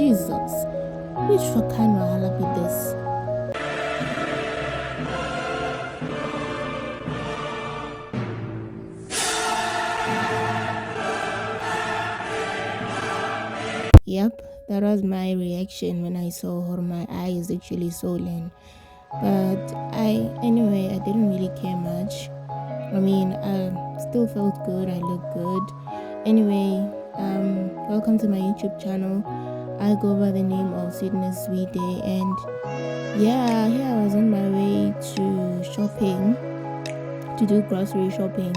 Jesus, which fucking wahala be this? Yep, that was my reaction when I saw her. My eye is actually swollen. But anyway, I didn't really care much. I mean, I still felt good. I looked good. Anyway, welcome to my YouTube channel. I go by the name of Sweetness Sweet Day, and yeah, here I was on my way to shopping, to do grocery shopping.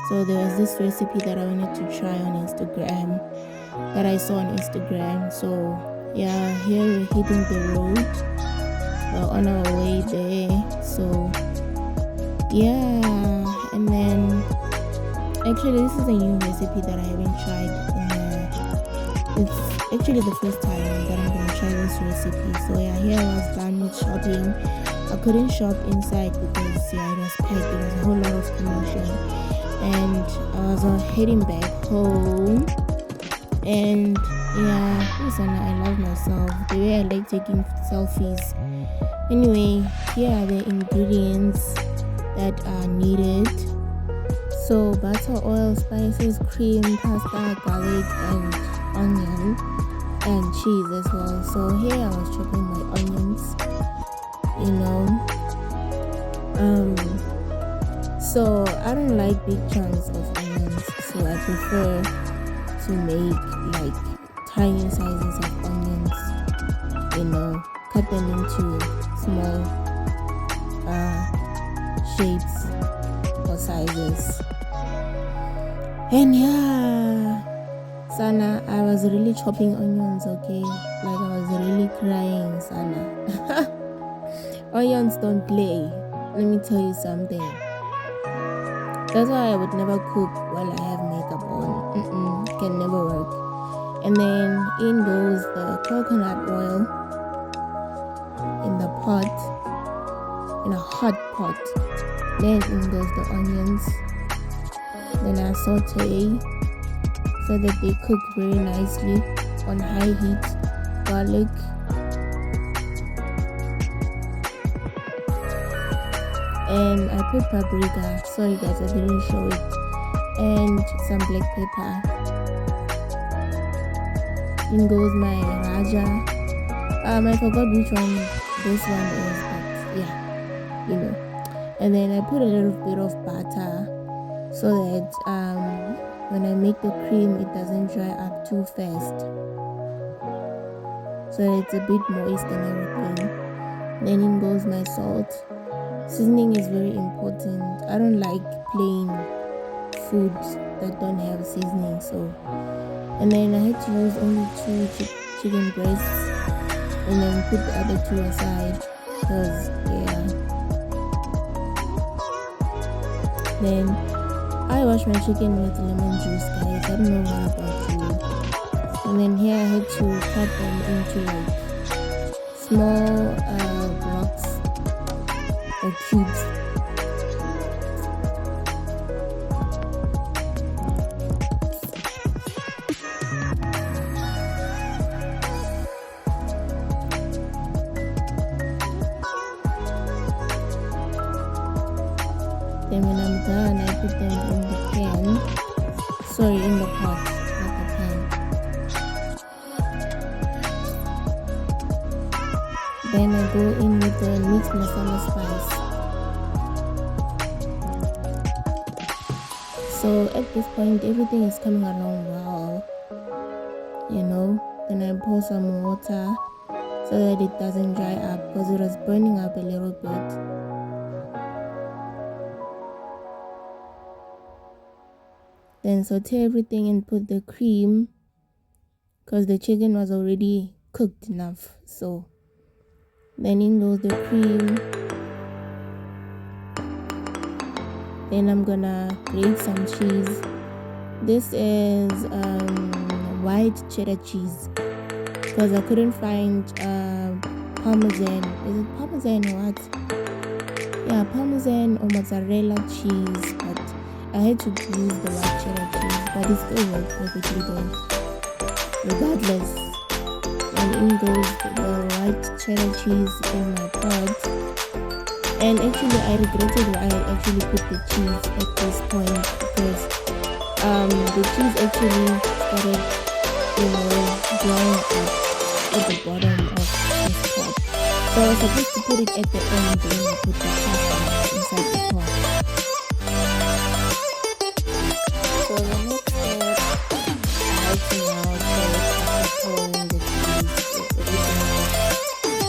So there was this recipe that I wanted to try on Instagram, that I saw on Instagram. So yeah, here we're hitting the road. We're on our way there. So yeah, and then actually this is a new recipe that I haven't tried. It's actually the first time that I'm gonna try this recipe. So yeah, here I was done with shopping. I couldn't shop inside because yeah, it was packed. There was a whole lot of commotion, and I was heading back home. And yeah, listen, I love myself, the way I like taking selfies. Anyway, here are the ingredients that are needed. So butter, oil, spices, cream, pasta, garlic, and onion, and cheese as well. So here I was chopping my onions, so I don't like big chunks of onions, so I prefer to make like tiny sizes of onions, cut them into small shapes or sizes. And yeah, Sana, I was really chopping onions, okay? Like I was really crying, Sana. Onions don't play. Let me tell you something. That's why I would never cook while I have makeup on. Can never work. And then in goes the coconut oil in the pot, in a hot pot. Then in goes the onions. Then I saute so that they cook very nicely on high heat. Garlic, and I put paprika. Sorry guys, I didn't show it. And some black pepper. In goes my raja. I forgot which one this one is, but yeah, And then I put a little bit of butter so that when I make the cream, it doesn't dry up too fast. So it's a bit moist and everything. Then in goes my salt. Seasoning is very important. I don't like plain foods that don't have seasoning. So, and then I had to use only 2 chicken breasts, and then put the other 2 aside because yeah. Then I wash my chicken with lemon juice, guys. I don't know what about you. And then here I had to cut them into like small blocks or cubes. Then when I'm done, I put them in the pan. Sorry, in the pot, not the pan. Then I go in with the mixed masala spice. So at this point, everything is coming along well, Then I pour some water so that it doesn't dry up because it was burning up a little bit. Then saute everything and put the cream because the chicken was already cooked enough. So then in goes the cream. Then I'm gonna grate some cheese. This is white cheddar cheese because I couldn't find parmesan. Is it parmesan or what? Yeah, parmesan or mozzarella cheese, but I had to use the white cheddar cheese, but it still worked perfectly though. Regardless, and in goes the white cheddar cheese in my pot. And actually I regretted why I actually put the cheese at this point, because the cheese actually started, drying up at the bottom of this pot. So I was supposed to put it at the end when I put the pasta inside the pot. So the next step, I had to now pouring the cheese, everything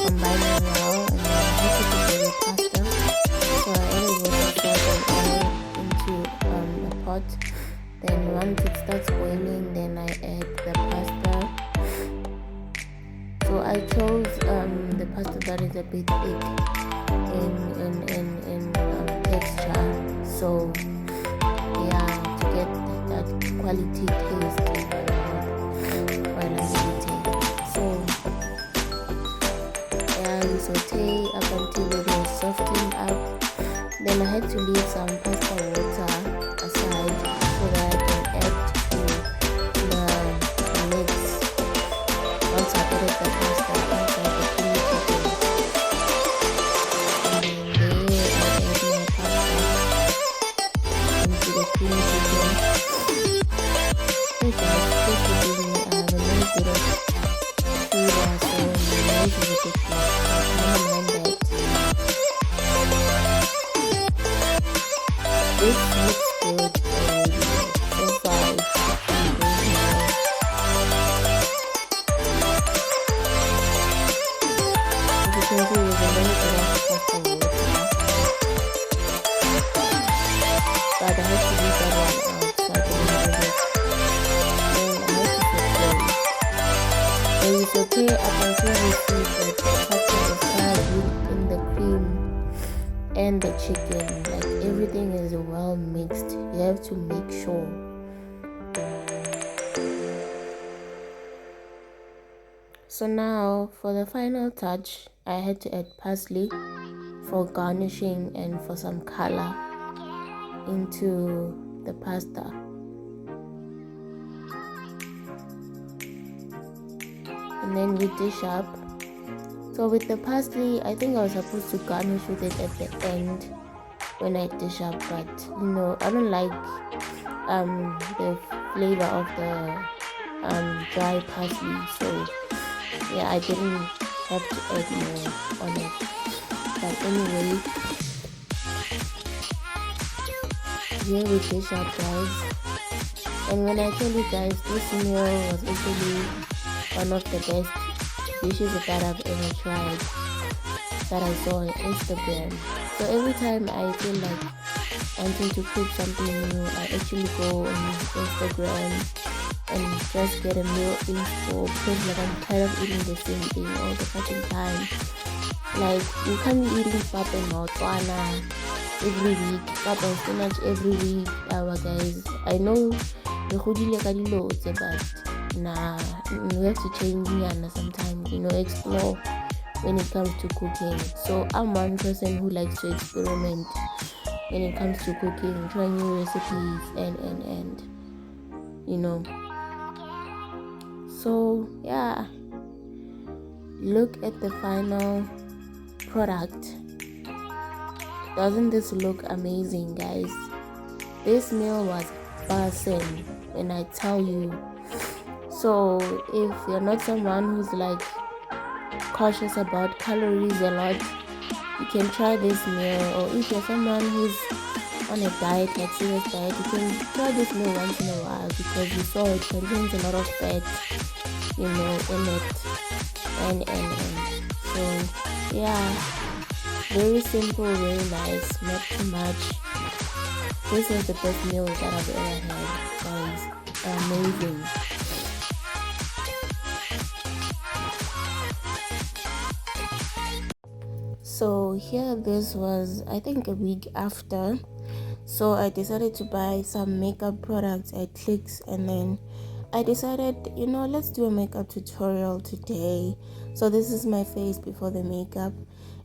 combining well, and then I had to put the pasta. So I added water, salt, and oil into a pot. Then once it starts boiling, then I add the pasta. So I chose the pasta that is a bit thick in texture. So yeah, to get that quality taste while I'm eating. So yeah, you saute up until it is softened up. Then I had to leave some pasta water aside so that I can add to the mix once I added the pasta inside the creamy chicken. And then there I add my pasta into the creamy chicken. Okay, guys, this will give me a little bit of flavor, so the noise is a bit loud, but never mind that. This looks good already. So far it's looking very well. As you can see, there's a little bit of pasta water, but I have to leave that one out so I can have it. Then I have to saute. When you saute up until you see that the pasta is covered in the cream and the chicken, like everything is well mixed. You have to make sure. So now for the final touch, I had to add parsley for garnishing and for some color into the pasta. And then we dish up. So with the parsley, I think I was supposed to garnish with it at the end when I dish up, but I don't like the flavor of the dry parsley, so yeah, I didn't have to add more on it. But anyway, here we dish up, guys. And when I tell you guys, this meal was actually one of the best dishes that I've ever tried, that I saw on Instagram. So every time I feel like wanting to cook something new, I actually go on Instagram and just get a meal info, because like I'm tired of eating the same thing all the fucking time. Like, you can't be eating pap and maotwana every week, pap and spinach every week. Guys, I know the hodile ka dilotse, but nah, we have to change sometimes, explore when it comes to cooking. So I'm one person who likes to experiment when it comes to cooking, try new recipes and so yeah, look at the final product. Doesn't this look amazing, guys? This meal was buzzing when I tell you. So if you're not someone who's like cautious about calories a lot, you can try this meal. Or if you're someone who's on a diet, like serious diet, you can try this meal once in a while, because you saw it contains a lot of fat, in it, and so yeah, very simple, very nice, not too much. This was the best meal that I've ever had, guys. Amazing. So here, this was, I think, a week after. So I decided to buy some makeup products at Clicks, and then I decided, let's do a makeup tutorial today. So this is my face before the makeup,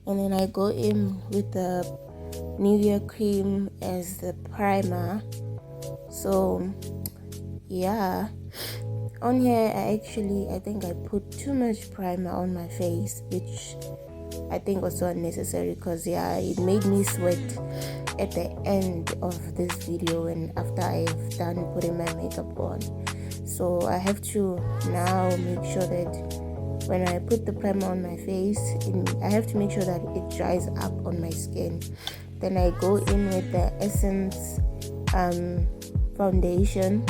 and then I go in with the Nivea cream as the primer. So yeah, On here, I think I put too much primer on my face, which I think was so unnecessary, because it made me sweat at the end of this video and after I've done putting my makeup on. So I have to now make sure that when I put the primer on my face, I have to make sure that it dries up on my skin. Then I go in with the Essence foundation.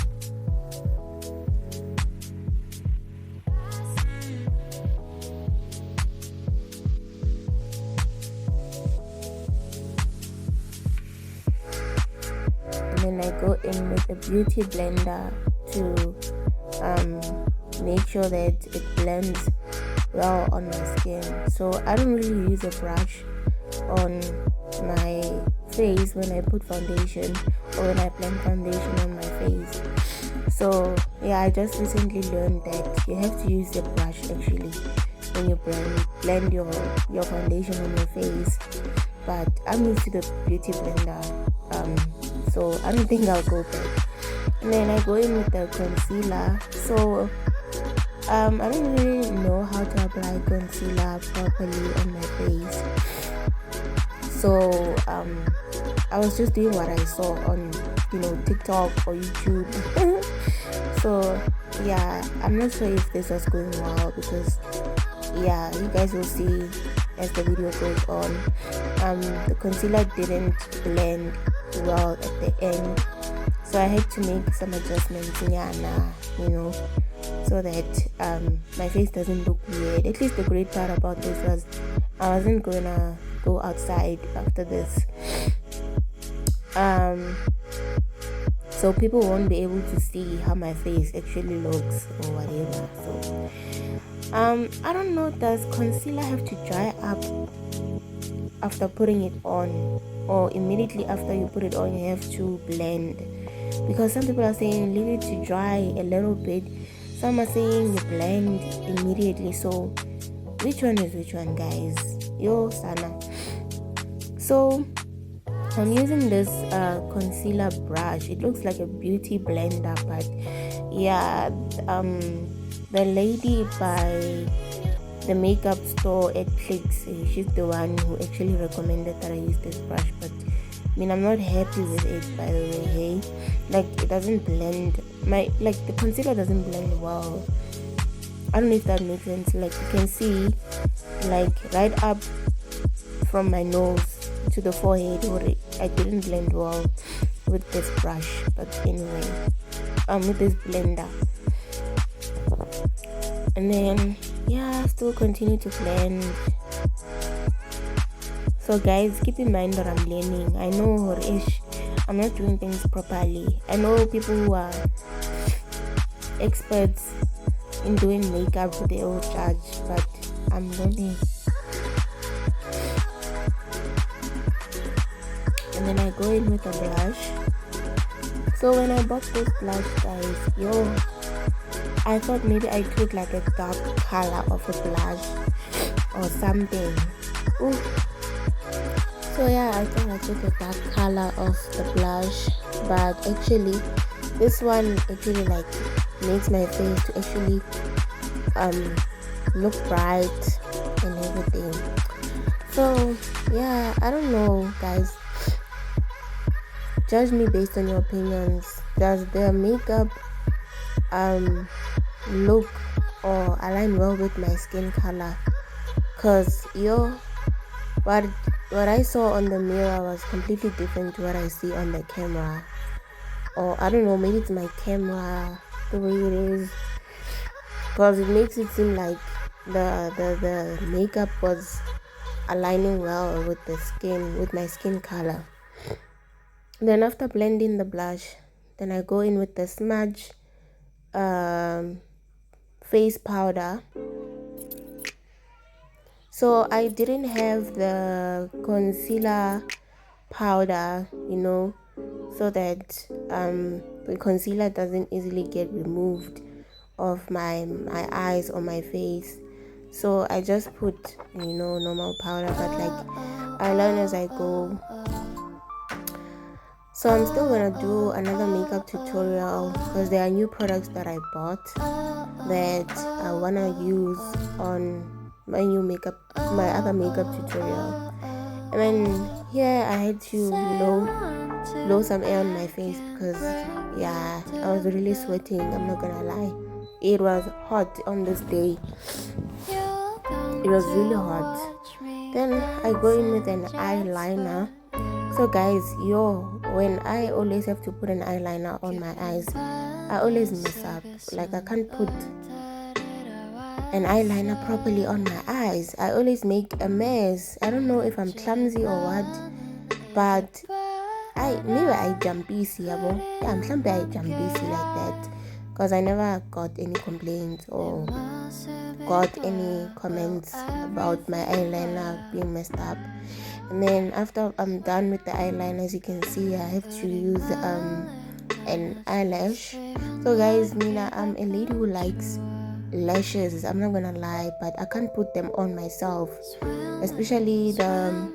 And then I go in with a beauty blender to make sure that it blends well on my skin. So I don't really use a brush on my face when I put foundation or when I blend foundation on my face. So I just recently learned that you have to use a brush actually when you blend your foundation on your face. But I'm used to the beauty blender, so I don't think I'll go back. And then I go in with the concealer. So I don't really know how to apply concealer properly on my face. So I was just doing what I saw on TikTok or YouTube. So I'm not sure if this was going well, because you guys will see as the video goes on. The concealer didn't blend well at the end, so I had to make some adjustments, so that my face doesn't look weird. At least the great part about this was I wasn't gonna go outside after this, so people won't be able to see how my face actually looks or whatever. So I don't know, does concealer have to dry up after putting it on, or immediately after you put it on you have to blend? Because some people are saying leave it to dry a little bit, some are saying you blend immediately. So which one is which one, guys? Yo sana. So I'm using this concealer brush. It looks like a beauty blender, but the lady by the makeup store at Clicks, she's the one who actually recommended that I use this brush. But I'm not happy with it, by the way. Hey, like, it doesn't blend. The concealer doesn't blend well. I don't know if that makes sense. Like, you can see, like, right up from my nose to the forehead, or I didn't blend well with this brush. But anyway, with this blender. And then still continue to blend. So guys, keep in mind that I'm learning. I know I'm not doing things properly. I know people who are experts in doing makeup, they all judge, but I'm learning. And then I go in with a blush. So when I bought this blush, guys, I thought maybe I took like a dark color of a blush or something. Ooh. So I thought I took a dark color of the blush, but actually this one actually like makes my face to actually look bright and everything. So I don't know, guys. Judge me based on your opinions. Does the makeup look or align well with my skin color? Cause what I saw on the mirror was completely different to what I see on the camera. Or I don't know, maybe it's my camera, the way it is, because it makes it seem like the makeup was aligning well with the skin, with my skin color. Then after blending the blush, then I go in with the Smudge face powder. So I didn't have the concealer powder, so that the concealer doesn't easily get removed of my eyes or my face. So I just put normal powder, but like I learn as I go. So I'm still gonna do another makeup tutorial because there are new products that I bought that I wanna use on my other makeup tutorial. And then here I had to, blow some air on my face because yeah, I was really sweating, I'm not gonna lie. It was hot on this day. It was really hot. Then I go in with an eyeliner. So guys, when I always have to put an eyeliner on my eyes, I always mess up. Like I can't put an eyeliner properly on my eyes. I always make a mess. I don't know if I'm clumsy or what, but maybe I jumpy, yeah, I'm mhlambe I jumpy like that, because I never got any complaints or got any comments about my eyeliner being messed up. And then after I'm done with the eyeliner, as you can see, I have to use an eyelash. So guys, Mina, I'm a lady who likes lashes, I'm not gonna lie, but I can't put them on myself, especially the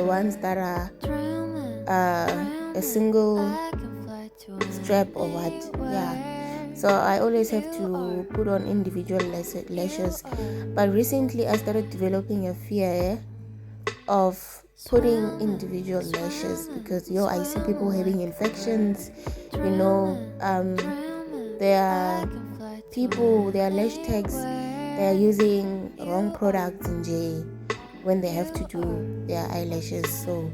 ones that are a single strap or what. Yeah, so I always have to put on individual lashes. But recently I started developing a fear of putting individual lashes because I see people having infections, there are people, their lash tags, they are using wrong products in J when they have to do their eyelashes. So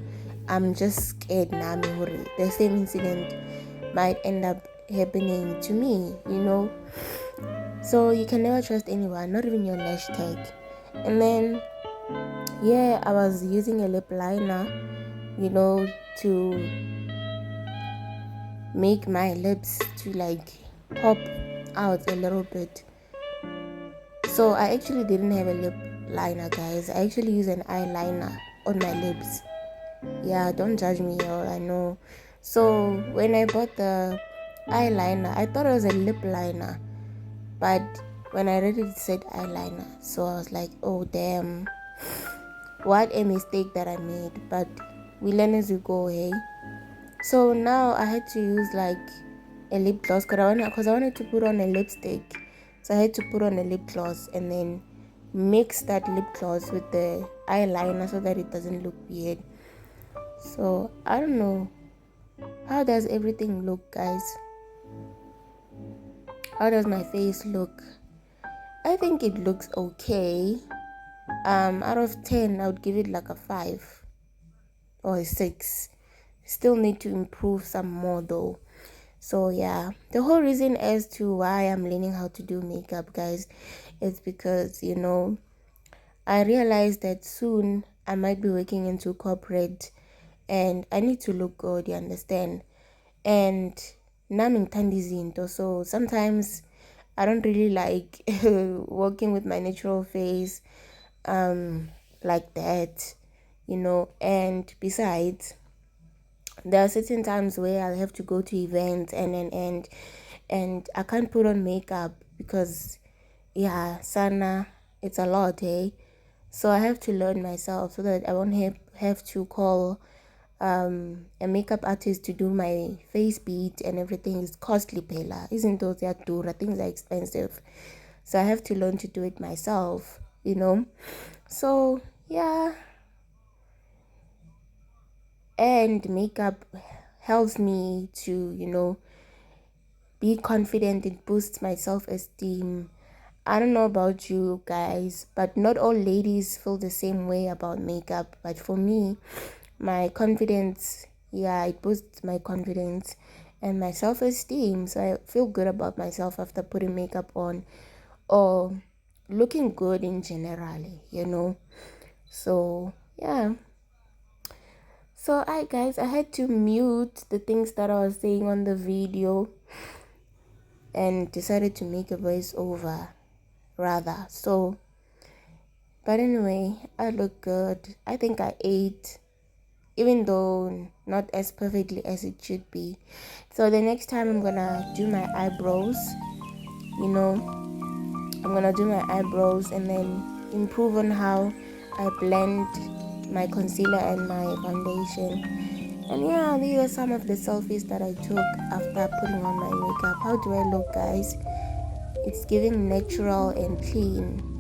I'm just scared now the same incident might end up happening to me, so you can never trust anyone, not even your lash tag. And then I was using a lip liner, to make my lips to like pop out a little bit. So I actually didn't have a lip liner, guys. I actually use an eyeliner on my lips. Yeah, don't judge me, y'all, I know. So when I bought the eyeliner, I thought it was a lip liner, but when I read it said eyeliner, so I was like, oh damn, what a mistake that I made. But we learn as we go, hey. So now I had to use like a lip gloss because I wanted to put on a lipstick. So I had to put on a lip gloss and then mix that lip gloss with the eyeliner so that it doesn't look weird. So I don't know, how does everything look, guys? How does my face look? I think it looks okay. Out of 10 I would give it like a 5 or a 6. Still need to improve some more though. So yeah, the whole reason as to why I'm learning how to do makeup, guys, is because I realized that soon I might be working into corporate and I need to look good, you understand? And nami ngithanda izinto, so sometimes I don't really like working with my natural face like that, and besides, there are certain times where I'll have to go to events and I can't put on makeup because sana, it's a lot, eh? So I have to learn myself so that I won't have to call a makeup artist to do my face beat and everything. Is costly, Pela. Isn't those that dura? Things are expensive. So I have to learn to do it myself, So yeah. And makeup helps me to, be confident. It boosts my self-esteem. I don't know about you guys, but not all ladies feel the same way about makeup. But for me, my confidence, it boosts my confidence and my self-esteem. So I feel good about myself after putting makeup on or looking good in general. So yeah. So guys, I had to mute the things that I was saying on the video and decided to make a voiceover rather. So, but anyway, I look good. I think I ate, even though not as perfectly as it should be. So the next time I'm gonna do my eyebrows, I'm gonna do my eyebrows and then improve on how I blend my concealer and my foundation. And yeah, these are some of the selfies that I took after putting on my makeup. How do I look, guys? It's giving natural and clean.